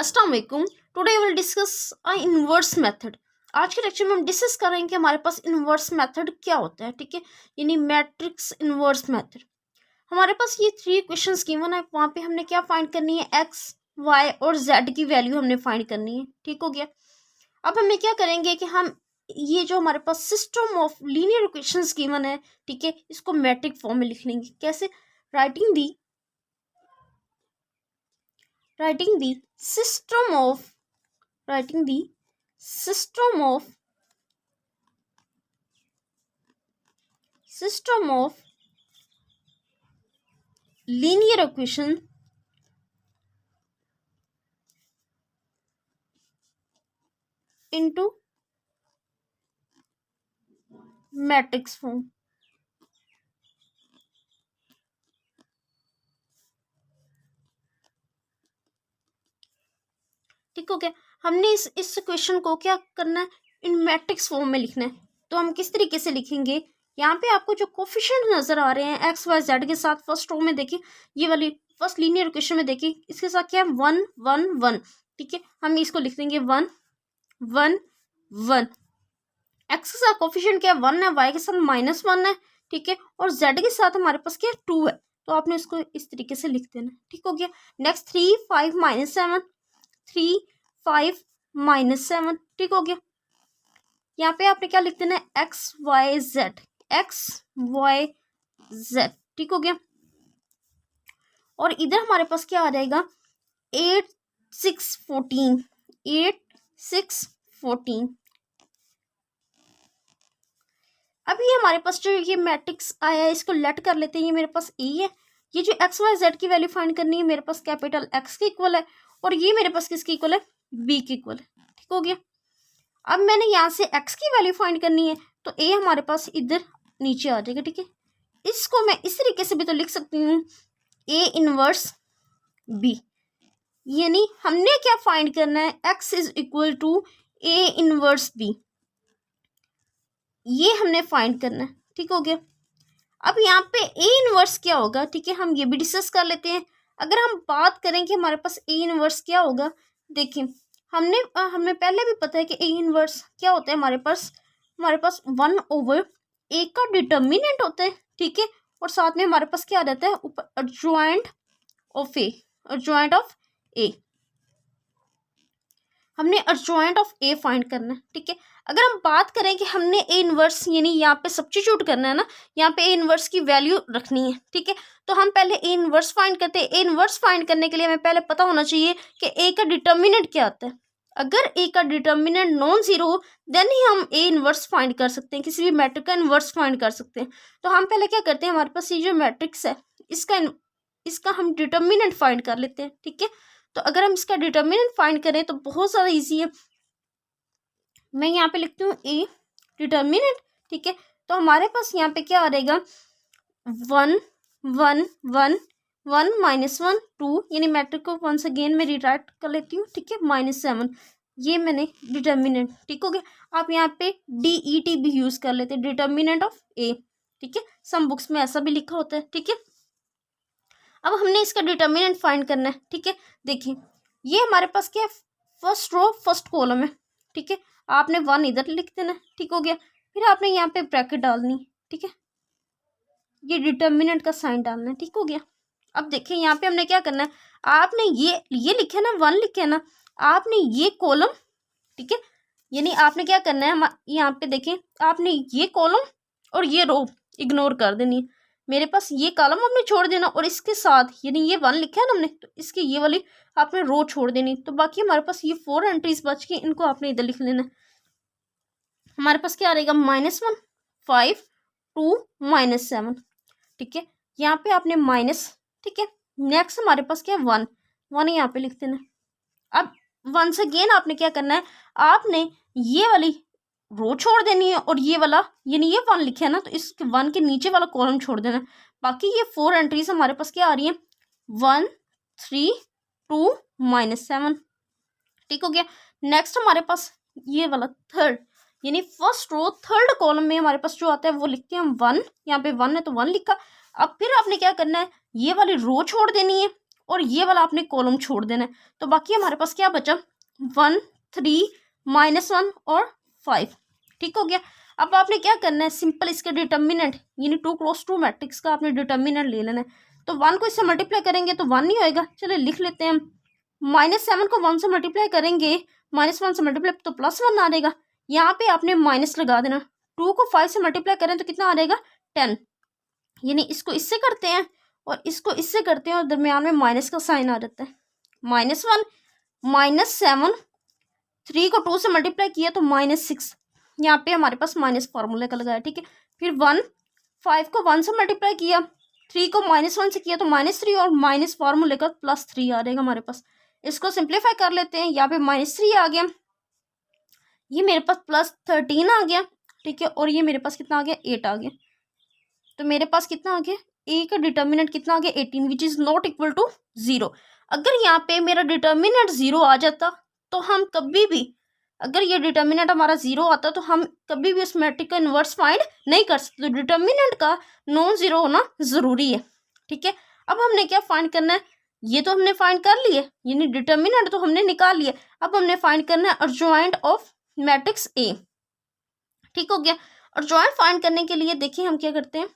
अस्सलाम वालेकुम। Today will discuss inverse method. आज के लेक्चर में हम डिस्कस करेंगे कि हमारे पास इनवर्स मेथड क्या होता है। ठीक है, यानी मैट्रिक्स इनवर्स मेथड। हमारे पास ये 3 क्वेश्चंस गिवन है, वहाँ पे हमने क्या फाइंड करनी है, एक्स वाई और जेड की वैल्यू हमने फाइंड करनी है। ठीक हो गया। अब हमें क्या करेंगे कि हम ये जो हमारे पास system of linear equations given है, ठीक है, इसको मैट्रिक फॉर्म में लिख लेंगे। कैसे? Writing the system of writing the system of linear equation into matrix form। ठीक हो गया। हमने इस क्वेश्चन को क्या करना है, इन मैट्रिक्स फॉर्म में लिखना है। तो हम किस तरीके से लिखेंगे, यहाँ पे आपको जो कोफिशिएंट नजर आ रहे हैं एक्स वाई जेड के साथ, फर्स्ट रो में देखिए, ये वाली फर्स्ट लीनियर इक्वेशन में देखिए, इसके साथ क्या है, 1 1 1। ठीक है, हम इसको लिख देंगे 1 1 1। एक्स के साथ कोफिशिएंट क्या है, 1 है, वाई के साथ -1 है। ठीक है, और जेड के साथ हमारे पास क्या है, 2 है। तो आपने इसको इस तरीके से लिख देना। ठीक हो गया। नेक्स्ट 3 5 -7 3 5 -7। ठीक हो गया। यहाँ पे आपने क्या लिख देना है, एक्स वाई जेड ठीक हो गया। और इधर हमारे पास क्या आ जाएगा, 8 6 14। अभी हमारे पास जो ये मैट्रिक्स आया है, इसको लेट कर लेते हैं। ये मेरे पास ए है। ये जो एक्स वाई जेड की वैल्यू फाइंड करनी है, मेरे पास कैपिटल एक्स के इक्वल है, और ये मेरे पास किसके इक्वल है, बी के इक्वल है। ठीक हो गया। अब मैंने यहाँ से एक्स की वैल्यू फाइंड करनी है, तो ए हमारे पास इधर नीचे आ जाएगा। ठीक है, इसको मैं इस तरीके से भी तो लिख सकती हूँ, ए इनवर्स बी। यानी हमने क्या फाइंड करना है, x is equal to A inverse B, ये हमने फाइंड करना है। ठीक हो गया। अब यहाँ पे ए इनवर्स क्या होगा, ठीक है, हम ये भी डिस्कस कर लेते हैं। अगर हम बात करें कि हमारे पास ए इनवर्स क्या होगा, देखिए हमें पहले भी पता है कि ए इनवर्स क्या होता है। हमारे पास 1/a का डिटर्मिनेंट होता है। ठीक है, और साथ में हमारे पास क्या आ जाता है, ऊपर अर्जॉइंट ऑफ ए। हमने अर्जॉइंट ऑफ ए फाइंड करना है। ठीक है, अगर हम बात करें कि हमने ए इनवर्स यानी यहाँ पे सब्स्टिट्यूट करना है ना, यहाँ पे ए इनवर्स की वैल्यू रखनी है। ठीक है, तो हम पहले ए इनवर्स फाइंड करते हैं। ए इनवर्स फाइंड करने के लिए हमें पहले पता होना चाहिए कि ए का डिटर्मिनेंट क्या आता है। अगर ए का डिटर्मिनेंट नॉन जीरो हो, देन ही हम ए इनवर्स फाइंड कर सकते हैं, किसी भी मैट्रिक्स का इनवर्स फाइंड कर सकते हैं। तो हम पहले क्या करते हैं, हमारे पास ये जो मैट्रिक्स है, इसका हम डिटर्मिनेंट फाइंड कर लेते हैं। ठीक है, तो अगर हम इसका डिटर्मिनेंट फाइंड करें तो बहुत ज़्यादा ईजी है। मैं यहाँ पे लिखती हूँ ए डिटर्मिनेंट। ठीक है, तो हमारे पास यहाँ पे क्या आ रहेगा, 1 1 1 1 -1 2, यानी मैट्रिक को वंस अगेन मैं रिराइट कर लेती हूँ। ठीक है, -7, ये मैंने डिटर्मिनेंट। ठीक हो गया। आप यहाँ पे DET भी यूज़ कर लेते हैं, डिटर्मिनेंट ऑफ ए। ठीक है, सम बुक्स में ऐसा भी लिखा होता है। ठीक है, अब हमने इसका डिटर्मिनेंट फाइंड करना है। ठीक है, देखिए ये हमारे पास क्या है, फर्स्ट रो फर्स्ट कॉलम है। ठीक है, आपने 1 इधर लिख देना। ठीक हो गया। फिर आपने यहाँ पे ब्रैकेट डालनी। ठीक है, ये डिटर्मिनेंट का साइन डालना है। ठीक हो गया। अब देखिए यहाँ पे हमने क्या करना है, आपने ये लिखा है ना, 1 लिखे है ना, आपने ये कॉलम, ठीक है, यानी आपने क्या करना है, यहाँ पे देखें, आपने ये कॉलम और ये रो इग्नोर कर देनी है। मेरे पास ये कॉलम आपने छोड़ देना, और इसके साथ यानी ये 1 लिखा है ना हमने, तो इसकी ये वाली आपने रो छोड़ देनी। तो बाकी हमारे पास ये 4 एंट्रीज बच गई, इनको आपने इधर लिख लेना। हमारे पास क्या आ रहेगा, -1 5 2 -7। ठीक है, यहाँ पे आपने माइनस। ठीक है, नेक्स्ट हमारे पास क्या है, 1 यहाँ पे लिख देना। अब वंस अगेन आपने क्या करना है, आपने ये वाली रो छोड़ देनी है, और ये वाला यानी ये 1 लिखे है ना, तो इस 1 के नीचे वाला कॉलम छोड़ देना। बाकी ये 4 एंट्रीज हमारे पास क्या आ रही है, 1 3 2 -7। ठीक हो गया। नेक्स्ट हमारे पास ये वाला थर्ड, यानी फर्स्ट रो थर्ड कॉलम में हमारे पास जो आता है वो लिखते हैं हम 1। यहाँ पे 1 है तो 1 लिखा। अब फिर आपने क्या करना है, ये वाली रो छोड़ देनी है, और ये वाला आपने कॉलम छोड़ देना है। तो बाकी हमारे पास क्या बचा 1 3 -1 और 5। ठीक हो गया। अब आपने क्या करना है सिंपल इसके डिटर्मिनेंट यानी 2 क्रॉस 2 मैट्रिक्स का आपने डिटर्मिनेंट ले लेना है। तो 1 को इससे मल्टीप्लाई करेंगे तो 1 नहीं होएगा, चलिए लिख लेते हैं हम। -7 को 1 से मल्टीप्लाई करेंगे, -1 से मल्टीप्लाई तो +1 आ जाएगा, यहाँ पे आपने माइनस लगा देना। 2 को 5 से मल्टीप्लाई करें तो कितना आ जाएगा 10, यानी इसको इससे करते हैं और इसको इससे करते हैं और दरमियान में माइनस का साइन आ जाता है। -1 -7, 3 को 2 से मल्टीप्लाई किया तो -6, यहाँ पे हमारे पास माइनस फार्मूले का लगाया। ठीक है, फिर 5 को 1 से मल्टीप्लाई किया, 3 को -1 से किया तो -3 और माइनस फार्मूले का +3 आ जाएगा हमारे पास। इसको सिंप्लीफाई कर लेते हैं, यहाँ पे -3 आ गया, ये मेरे पास +13 आ गया। ठीक है, और ये मेरे पास कितना आ गया 8 आ गया। तो मेरे पास कितना आ गया ए का डिटर्मिनेंट कितना आ गया 18 which is not equal to 0। अगर यहाँ पे मेरा डिटर्मिनेंट 0 आ जाता तो हम कभी भी, अगर ये डिटर्मिनेंट हमारा 0 आता तो हम कभी भी उस मैट्रिक्स का इन्वर्स फाइंड नहीं कर सकते। तो डिटर्मिनेंट का नॉन ज़ीरो होना ज़रूरी है। ठीक है, अब हमने क्या फाइंड करना है, ये तो हमने फाइंड कर लिए, यानी डिटर्मिनेंट तो हमने निकाल लिया। अब हमने फाइंड करना है अर्जॉइंट ऑफ मैट्रिक्स ए। ठीक हो गया। अर्जॉइंट फाइंड करने के लिए देखिए हम क्या करते हैं,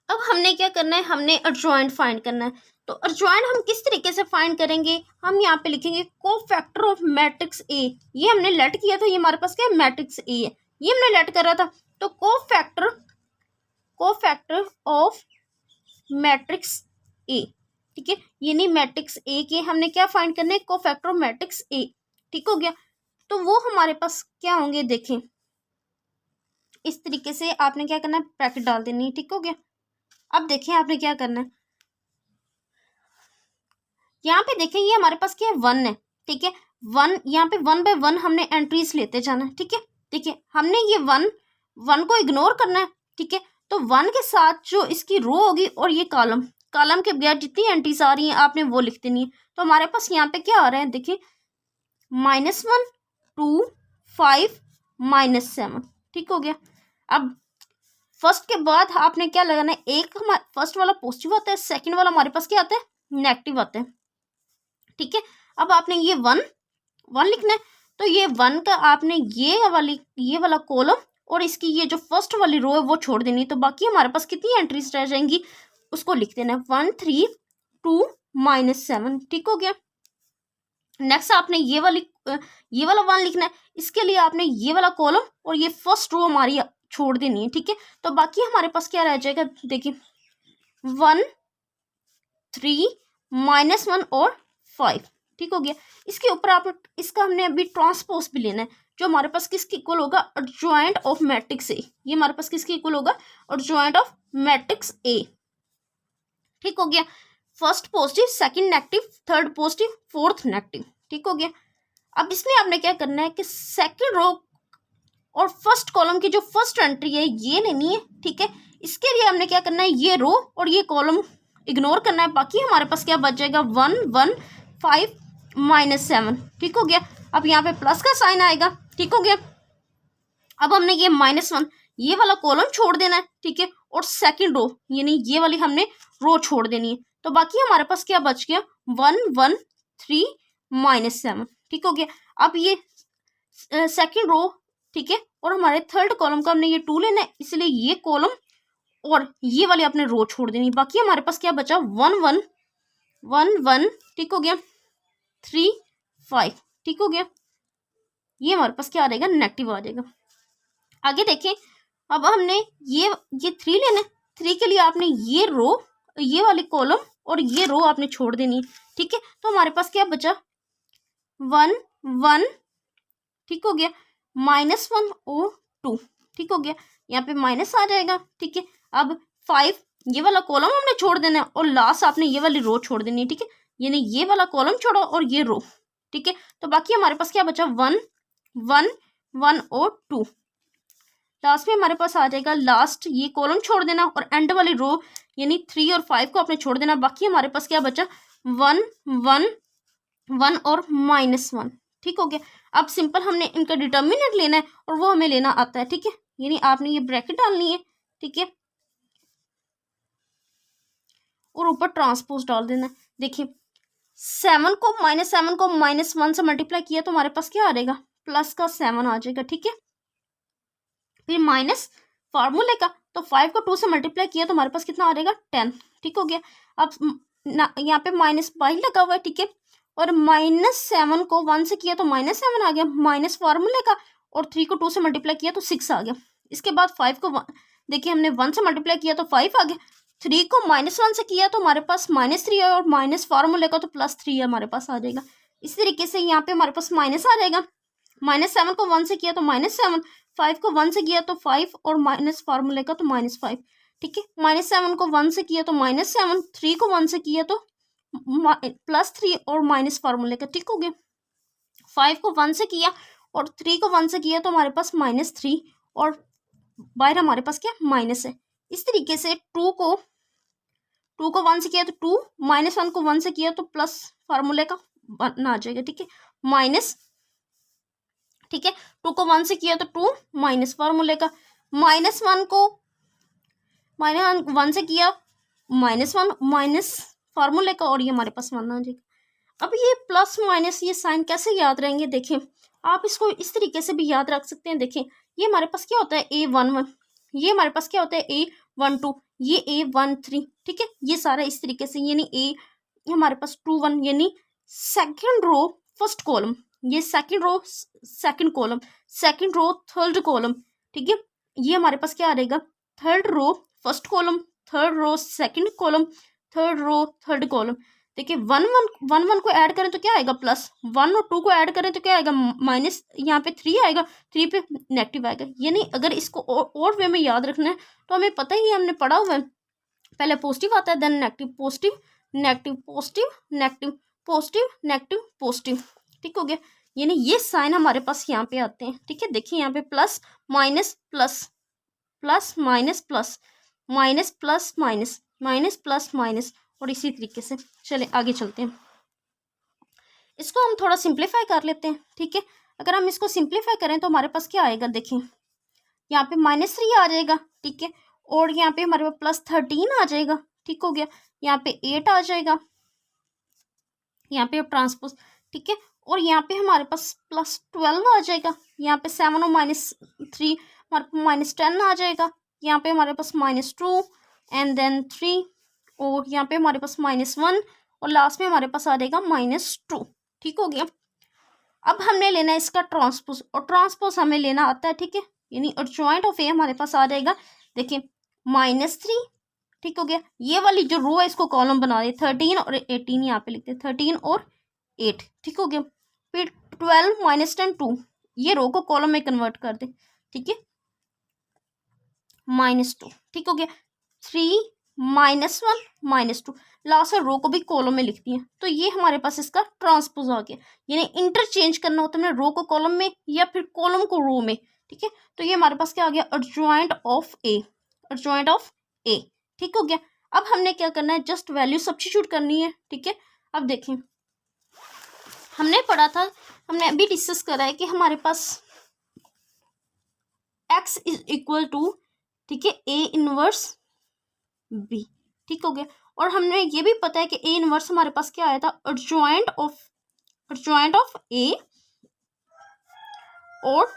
अब हमने क्या करना है, हमने अर्जॉइंट फाइंड करना है। तो अर्जॉइंट हम किस तरीके से फाइंड करेंगे, हम यहाँ पे लिखेंगे कोफैक्टर ऑफ मैट्रिक्स ए। ये हमने लेट किया था, ये हमारे पास क्या है मैट्रिक्स ए है, ये हमने लेट कर रहा था। तो कोफैक्टर ऑफ मैट्रिक्स ए। ठीक है, यानी मैट्रिक्स ए के हमने क्या फाइंड करना है कोफैक्टर ऑफ मैट्रिक्स ए। ठीक हो गया। तो वो हमारे पास क्या होंगे, देखें इस तरीके से आपने क्या करना है ब्रैकेट डाल देनी है। ठीक हो गया। अब देखें आपने क्या करना है, यहाँ पे देखें ये हमारे पास क्या है 1 है। ठीक है, 1 यहाँ पे 1 बाय 1 हमने एंट्रीज लेते जाना है। ठीक है, देखिए हमने ये 1 को इग्नोर करना है। ठीक है, तो 1 के साथ जो इसकी रो होगी और ये कॉलम के बगैर जितनी एंट्रीज आ रही हैं आपने वो लिख देनी है। तो हमारे पास यहाँ पे क्या आ रहा है, देखिए -1 2 5 -7। ठीक हो गया। अब फर्स्ट के बाद आपने क्या लगाना है, एक हमारा फर्स्ट वाला पॉजिटिव आता है, सेकंड वाला हमारे पास क्या आता है नेगेटिव आता है। ठीक है, अब आपने ये 1 लिखना है। तो ये 1 का आपने ये वाला कॉलम और इसकी ये जो फर्स्ट वाली रो है वो छोड़ देनी। तो बाकी हमारे पास कितनी एंट्रीज रह जाएंगी उसको लिख देना है 1 3 2 -7। ठीक हो गया। नेक्स्ट आपने ये वाला 1 लिखना है, इसके लिए आपने ये वाला कॉलम और ये फर्स्ट रो हमारी छोड़ देनी है। ठीक है, तो बाकी हमारे पास क्या रह जाएगा, देखिए 1 3 -1 और 5। ठीक हो गया। इसके ऊपर आप इसका हमने अभी ट्रांसपोज भी लेना है, जो हमारे पास किसके इक्वल होगा अर्जॉइंट ऑफ मैट्रिक्स ए। ये हमारे पास किसके इक्वल होगा अर्जॉइंट ऑफ मैट्रिक्स ए। ठीक हो गया। First positive, second negative, third positive, fourth negative. ठीक हो गया। अब इसमें आपने क्या करना है कि सेकंड रो और फर्स्ट कॉलम की जो फर्स्ट एंट्री है ये लेनी है। ठीक है, इसके लिए हमने क्या करना है ये रो और ये कॉलम इग्नोर करना है। बाकी हमारे पास क्या बच जाएगा 1 1 5 -7। ठीक हो गया। अब यहाँ पे प्लस का साइन आएगा। ठीक हो गया। अब हमने ये -1 ये वाला कॉलम छोड़ देना है। ठीक है, और सेकंड रो यानी ये वाली हमने रो छोड़ देनी है। तो बाकी हमारे पास क्या बच गया 1 1 3 -7। ठीक हो गया। अब ये सेकंड रो, ठीक है, और हमारे थर्ड कॉलम का हमने ये 2 लेना है, इसलिए ये कॉलम और ये वाली आपने रो छोड़ देनी। बाकी हमारे पास क्या बचा 1 1 1 1। ठीक हो गया। 3 5। ठीक हो गया। ये हमारे पास क्या आ जाएगा नेगेटिव आ जाएगा। आगे देखें, अब हमने ये 3 लेना है। 3 के लिए आपने ये रो ये वाली कॉलम और ये रो आपने छोड़ देनी है। ठीक है, तो हमारे पास क्या बचा 1 1। ठीक हो गया। -1 और 2। ठीक हो गया। यहाँ पे माइनस आ जाएगा। ठीक है, अब 5 ये वाला कॉलम हमने छोड़ देना है और लास्ट आपने ये वाली रो छोड़ देनी है। ठीक है, यानी ये वाला कॉलम छोड़ो और ये रो। ठीक है, तो बाकी हमारे पास क्या बचा 1 1 1 और 2। लास्ट में हमारे पास आ जाएगा लास्ट ये कॉलम छोड़ देना और एंड वाली रो यानी 3 और 5 को आपने छोड़ देना। बाकी हमारे पास क्या बचा 1 1 1 और -1। ठीक हो गया। अब सिंपल हमने इनका डिटर्मिनेंट लेना है और वो हमें लेना आता है। ठीक है, यानी आपने ये ब्रैकेट डालनी है। ठीक है, और ऊपर ट्रांसपोज डाल देना है। देखिए 7 को -1 से मल्टीप्लाई किया तो हमारे पास क्या आ जाएगा, प्लस का 7 आ जाएगा। ठीक है, फिर माइनस फार्मूले का, तो 5 को 2 से मल्टीप्लाई किया तो हमारे पास कितना आ जाएगा, 10। ठीक हो गया। अब यहाँ पे -22 लगा हुआ है। ठीक है, और -7 को 1 से किया तो -7 आ गया, माइनस फार्मूले का, और 3 को 2 से मल्टीप्लाई किया तो 6 आ गया। इसके बाद 5 को देखिए हमने 1 से मल्टीप्लाई किया तो 5 आ गया, 3 को -1 से किया तो हमारे पास -3 है, और माइनस फार्मूले का तो +3 है, हमारे पास आ जाएगा। इस तरीके से यहाँ पे हमारे पास माइनस आ जाएगा। -7 को 1 से किया तो -7, 5 को 1 से किया तो 5, और माइनस फार्मूले का तो -5। ठीक है, -7 को 1 से किया तो -7, 3 को 1 से किया तो +3, और माइनस फार्मूले का। ठीक हो गया। 5 को 1 से किया और 3 को 1 से किया तो हमारे पास -3, और बाहर हमारे पास क्या माइनस है। इस तरीके से 2 को 1 से किया तो 2, -1 को 1 से किया तो प्लस फार्मूले का 1 आ जाएगा। ठीक है, माइनस, ठीक है 2 को 1 से किया तो 2, माइनस फार्मूले का, -1 को -1 से किया -1, माइनस फार्मूले का, और ये हमारे पास 1 आ जाएगा। अब ये प्लस माइनस ये साइन कैसे याद रहेंगे, देखिए आप इसको इस तरीके से भी याद रख सकते हैं। देखिए ये हमारे पास क्या होता है A11, ये हमारे पास क्या होता है A12, ये A13। ठीक है, ये सारा इस तरीके से, यानी A हमारे पास 21, यानी सेकंड रो फर्स्ट कॉलम, ये second row second column, second row third column. ठीक है, ये हमारे पास क्या आ जाएगा, third row first column, third row second column, third row third column. देखिए 1 को ऐड करें तो क्या आएगा, प्लस, 1 और 2 को ऐड करें तो क्या आएगा, माइनस, यहाँ पे 3 आएगा, 3 पे नेगेटिव आएगा। यानी अगर इसको और वे में याद रखना है तो हमें पता ही है, हमने पढ़ा हुआ है, पहले पॉजिटिव आता है, then negative, positive negative, positive negative, positive negative, positive. ठीक हो गया, यानी ये साइन हमारे पास यहाँ पे आते हैं। ठीक है, देखिए यहाँ पे plus minus plus, plus minus plus, minus plus minus, minus plus minus, और इसी तरीके से। चले आगे चलते हैं, इसको हम थोड़ा सिंप्लीफाई कर लेते हैं। ठीक है, अगर हम इसको सिंप्लीफाई करें तो हमारे पास क्या आएगा, देखिए यहाँ पे -3 आ जाएगा। ठीक है, और यहाँ पे हमारे पास +13 आ जाएगा। ठीक हो गया, यहाँ पे 8 आ जाएगा, यहाँ पे ट्रांसपोज। ठीक है, और यहाँ पे हमारे पास +12 आ जाएगा, यहाँ पे 7 और -3 हमारे पास -10 आ जाएगा, यहाँ पे हमारे पास -2 एंड देन 3, और यहाँ पे हमारे पास -1, और लास्ट में हमारे पास आ जाएगा -2। ठीक हो गया। अब हमने लेना है इसका ट्रांसपोज, और ट्रांसपोज हमें लेना आता है। ठीक है, यानी एडजॉइंट ऑफ ए हमारे पास आ जाएगा, देखिए -3। ठीक हो गया, ये वाली जो रो है इसको कॉलम बना दे, 13 और 18 यहाँ पे लिखते हैं, 13 और 8। ठीक हो गया, फिर 12 -10 2, ये रो को कॉलम में कन्वर्ट कर दे। ठीक है, -2। ठीक हो गया, 3 -1 -2, लास्ट रो को भी कॉलम में लिखती है। तो ये हमारे पास इसका ट्रांसपोज आ गया, यानी इंटरचेंज करना होता है रो को कॉलम में या फिर कॉलम को रो में। ठीक है, तो ये हमारे पास क्या आ गया, adjoint of A, adjoint of A. ठीक हो गया, अब हमने क्या करना है, जस्ट वैल्यू सब्स्टिट्यूट करनी है। ठीक है, अब देखें हमने पढ़ा था, हमने अभी डिस्कस करा है कि हमारे पास x इज इक्वल टू, ठीक है, A इनवर्स B। ठीक हो गया, और हमने ये भी पता है कि A इनवर्स हमारे पास क्या आया था, एडजॉइंट ऑफ A और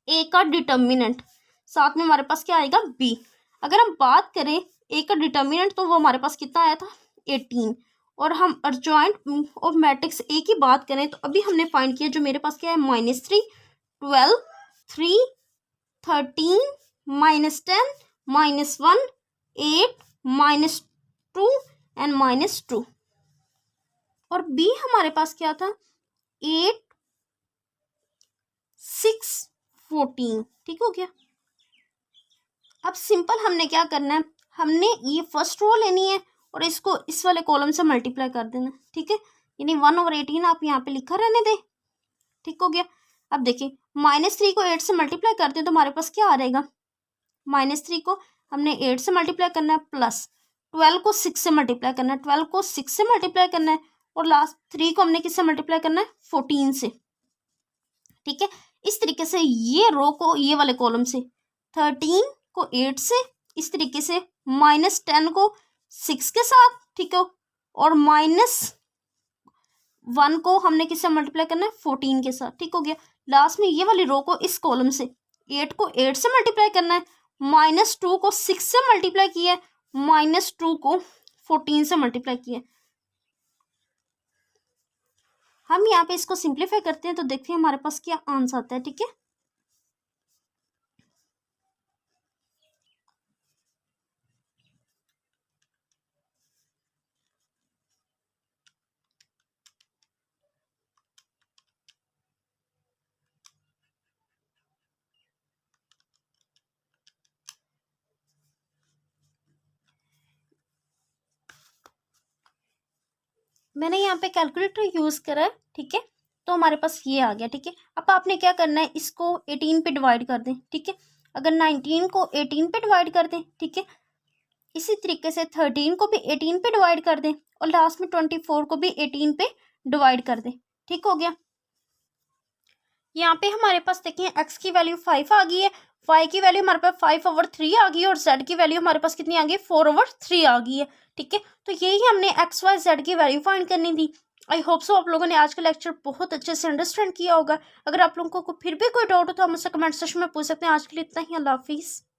A का डिटर्मिनेंट, साथ में हमारे पास क्या आएगा, B। अगर हम बात करें A का डिटर्मिनेंट तो वो हमारे पास कितना आया था, 18। और हम एडजॉइंट ऑफ मैट्रिक्स A की बात करें तो अभी हमने फाइंड किया, जो मेरे पास क्या है, -3 12 3 13 -10 -1 8 -2 एंड -2, और B हमारे पास क्या था, 8 6 14। ठीक हो गया, अब सिंपल हमने क्या करना है, हमने ये फर्स्ट रो लेनी है और इसको इस वाले कॉलम से मल्टीप्लाई कर देना। ठीक है, यानी 1/18 आप यहाँ पे लिखा रहने दें। ठीक हो गया, अब देखिए -3 को 8 से मल्टीप्लाई करते हैं तो हमारे पास क्या आ जाएगा, -3 को हमने 8 से मल्टीप्लाई करना है, प्लस 12 को 6 से मल्टीप्लाई करना है, 12 को 6 से मल्टीप्लाई करना है, और लास्ट 3 को हमने किससे मल्टीप्लाई करना है, 14 से। ठीक है, इस तरीके से ये रो को ये वाले कॉलम से, 13 को 8 से, इस तरीके से -10 को 6 के साथ, ठीक है, और -1 को हमने किससे मल्टीप्लाई करना है, 14 के साथ, ठीक हो गया। लास्ट में ये वाली रो को इस कॉलम से 8 को 8 से मल्टीप्लाई करना है, -2 को 6 से मल्टीप्लाई किया है, -2 को 14 से मल्टीप्लाई किया है। हम यहाँ पे इसको सिंप्लीफाई करते हैं तो देखते हैं हमारे पास क्या आंसर आता है, ठीक है। मैंने यहाँ पे कैलकुलेटर यूज करा है, ठीक है, तो हमारे पास ये आ गया, ठीक है। अब आपने क्या करना है, इसको 18 पे डिवाइड कर दें, ठीक है। अगर 19 को 18 पे डिवाइड कर दें, ठीक है, इसी तरीके से 13 को भी 18 पे डिवाइड कर दें, और लास्ट में 24 को भी 18 पे डिवाइड कर दें, ठीक हो गया। यहाँ पे हमारे पास देखिए x की वैल्यू 5 आ गई है, y की वैल्यू हमारे पास 5/3 आ गई है, और z की वैल्यू हमारे पास कितनी आ गई है, 4/3 आ गई है, ठीक है। तो यही हमने x y z की वैल्यू फाइंड करनी थी। आई होप सो आप लोगों ने आज का लेक्चर बहुत अच्छे से अंडरस्टैंड किया होगा। अगर आप लोगों को फिर भी कोई डाउट हो तो हम मुझसे कमेंट सेक्शन में पूछ सकते हैं। आज के लिए इतना ही, अल्लाह हाफिज़।